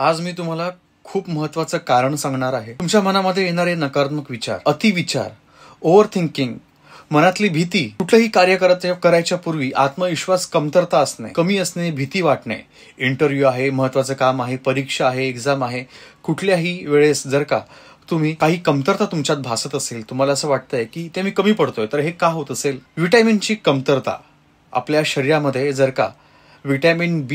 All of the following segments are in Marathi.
आज मी तुम्हाला खूप महत्वाचं कारण सांगणार आहे. तुमच्या मनामध्ये येणारे नकारात्मक विचार, अतिविचार, ओव्हर थिंकिंग, मनातली भीती, कुठलंही कार्य करायच्या पूर्वी आत्मविश्वास कमतरता असणे, कमी असणे, भीती वाटणे, इंटरव्ह्यू आहे, महत्वाचं काम आहे, परीक्षा आहे, एक्झाम आहे, कुठल्याही वेळेस जर का तुम्ही काही कमतरता तुमच्यात भासत असेल, तुम्हाला असं वाटतंय की ते मी कमी पडतोय, तर हे का होत असेल? विटॅमिनची कमतरता आपल्या शरीरामध्ये जर का विटॅमिन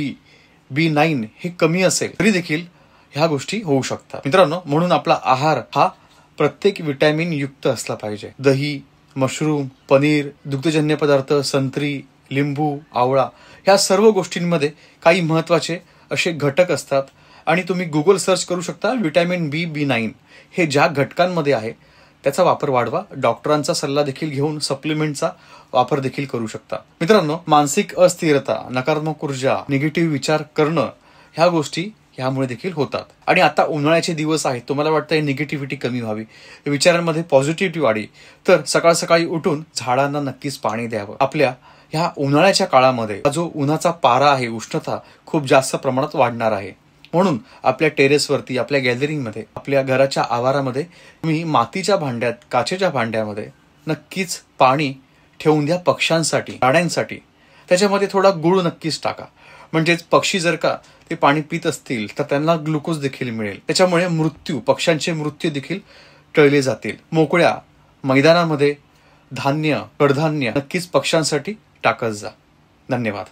B9 हे कमी असेल तरी देखील ह्या गोष्टी होऊ शकतात. मित्रांनो, म्हणून आपला आहार हा प्रत्येक विटॅमिन युक्त असला पाहिजे. दही, मशरूम, पनीर, दुग्धजन्य पदार्थ, संत्री, लिंबू, आवळा ह्या सर्व गोष्टींमध्ये काही महत्वाचे असे घटक असतात आणि तुम्ही गुगल सर्च करू शकता. विटॅमिन B9 हे ज्या घटकांमध्ये आहे त्याचा वापर वाढवा. डॉक्टरांचा सल्ला देखील घेऊन सप्लिमेंटचा वापर देखील करू शकता. मित्रांनो, मानसिक अस्थिरता, नकारात्मक ऊर्जा, निगेटिव्ह विचार करणं ह्या गोष्टी ह्यामुळे देखील होतात. आणि आता उन्हाळ्याचे दिवस आहेत, तुम्हाला वाटतंय निगेटिव्हिटी कमी व्हावी, विचारांमध्ये पॉझिटिव्हिटी वाढी, तर सकाळ सकाळी उठून झाडांना नक्कीच पाणी द्यावं. आपल्या ह्या उन्हाळ्याच्या काळामध्ये जो उन्हाचा पारा आहे, उष्णता खूप जास्त प्रमाणात वाढणार आहे. म्हणून आपल्या टेरेसवरती, आपल्या गॅलरिंगमध्ये, आपल्या घराच्या आवारामध्ये तुम्ही मातीच्या भांड्यात, काचेच्या भांड्यामध्ये नक्कीच पाणी ठेवून द्या पक्ष्यांसाठी, प्राण्यांसाठी. त्याच्यामध्ये थोडा गुळ नक्कीच टाका. म्हणजेच पक्षी जर का ते पाणी पित असतील तर त्यांना ग्लुकोज देखील मिळेल. त्याच्यामुळे पक्ष्यांचे मृत्यू देखील टळले जातील. मोकळ्या मैदानामध्ये धान्य, कडधान्य नक्कीच पक्ष्यांसाठी टाकत जा. धन्यवाद.